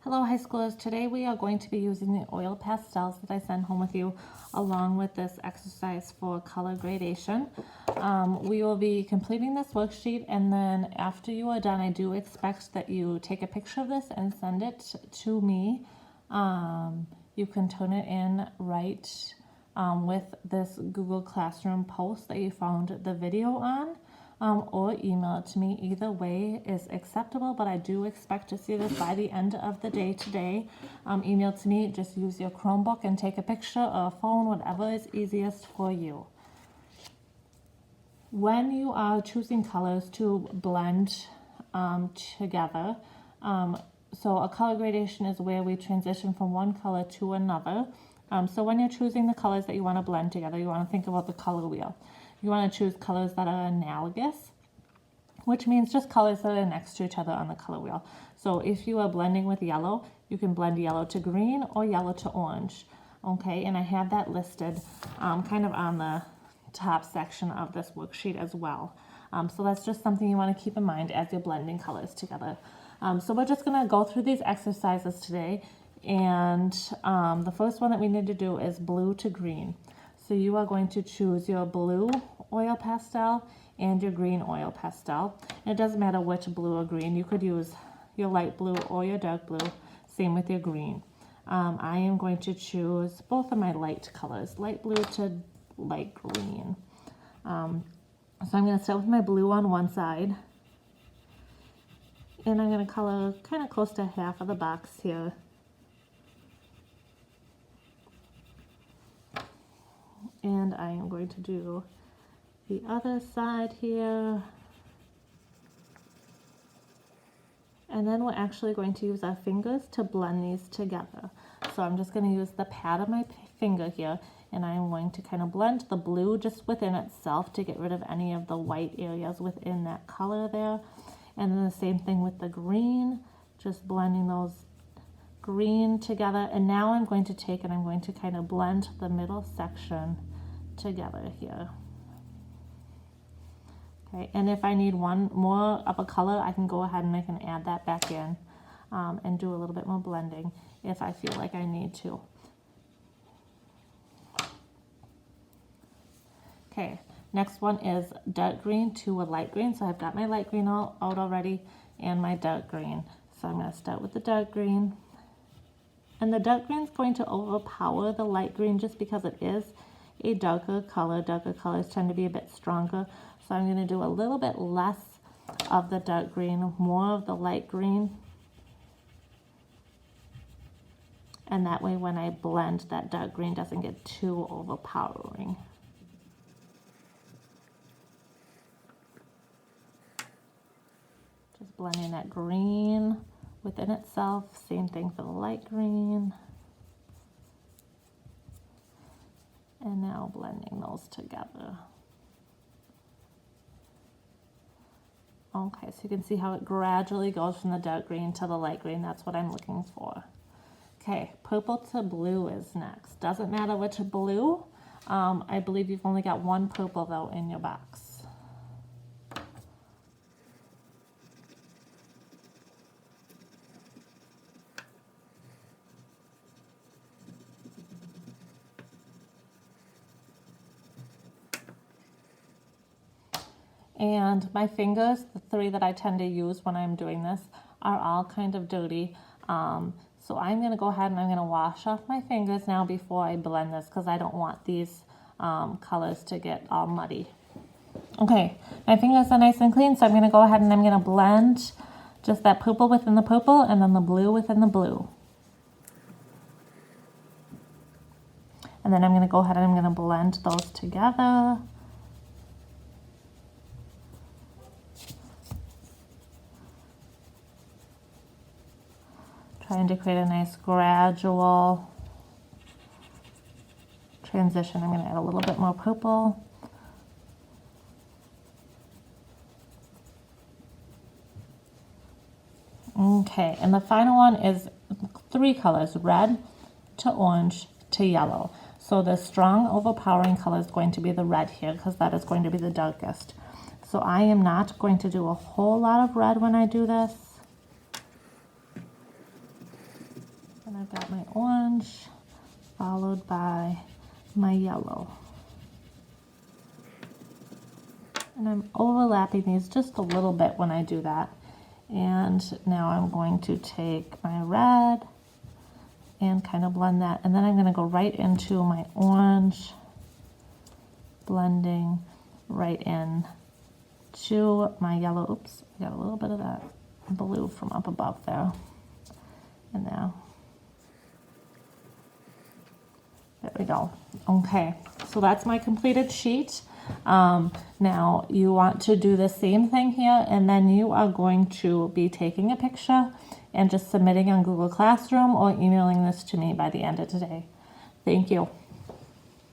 Hello high schoolers, today we are going to be using the oil pastels that I sent home with you along with this exercise for color gradation. We will be completing this worksheet, and then after you are done I do expect that you take a picture of this and send it to me. You can turn it in right with this Google Classroom post that you found the video on. Or email it to me. Either way is acceptable, but I do expect to see this by the end of the day today. Email to me, just use your Chromebook and take a picture or a phone, whatever is easiest for you. When you are choosing colors to blend together, so a color gradation is where we transition from one color to another. So when you're choosing the colors that you want to blend together, you want to think about the color wheel. You want to choose colors that are analogous, which means just colors that are next to each other on the color wheel. So if you are blending with yellow, you can blend yellow to green or yellow to orange. Okay, and I have that listed kind of on the top section of this worksheet as well. So that's just something you want to keep in mind as you're blending colors together. So we're just going to go through these exercises today, and the first one that we need to do is blue to green. So you are going to choose your blue oil pastel and your green oil pastel. And it doesn't matter which blue or green. You could use your light blue or your dark blue. Same with your green. I am going to choose both of my light colors, light blue to light green. So I'm going to start with my blue on one side. And I'm going to color kind of close to half of the box here. And I am going to do the other side here. And then we're actually going to use our fingers to blend these together. So I'm just going to use the pad of my finger here, and I'm going to kind of blend the blue just within itself to get rid of any of the white areas within that color there. And then the same thing with the green, just blending those green together. And now I'm going to take and I'm going to kind of blend the middle section together here. Okay, and if I need one more of a color, I can go ahead and I can add that back in and do a little bit more blending if I feel like I need to. Okay, next one is dark green to a light green. So I've got my light green out already and my dark green. So I'm going to start with the dark green. And the dark green is going to overpower the light green just because it is a darker color. Darker colors tend to be a bit stronger. So I'm going to do a little bit less of the dark green, more of the light green. And that way when I blend, that dark green doesn't get too overpowering. Just blending that green within itself. Same thing for the light green. And now blending those together. Okay, so you can see how it gradually goes from the dark green to the light green. That's what I'm looking for. Okay, purple to blue is next. Doesn't matter which blue. I believe you've only got one purple though in your box. And my fingers, the three that I tend to use when I'm doing this, are all kind of dirty. So I'm going to go ahead and I'm going to wash off my fingers now before I blend this, because I don't want these colors to get all muddy. Okay, my fingers are nice and clean, so I'm going to go ahead and I'm going to blend just that purple within the purple and then the blue within the blue. And then I'm going to go ahead and I'm going to blend those together. Trying to create a nice gradual transition. I'm going to add a little bit more purple. Okay, and the final one is three colors, red to orange to yellow. So the strong overpowering color is going to be the red here, because that is going to be the darkest. So I am not going to do a whole lot of red when I do this. And I've got my orange followed by my yellow. And I'm overlapping these just a little bit when I do that. And now I'm going to take my red and kind of blend that. And then I'm going to go right into my orange, blending right in to my yellow. Oops, I got a little bit of that blue from up above there. And there. There we go. Okay, so that's my completed sheet. Now you want to do the same thing here, and then you are going to be taking a picture and just submitting on Google Classroom or emailing this to me by the end of today. Thank you.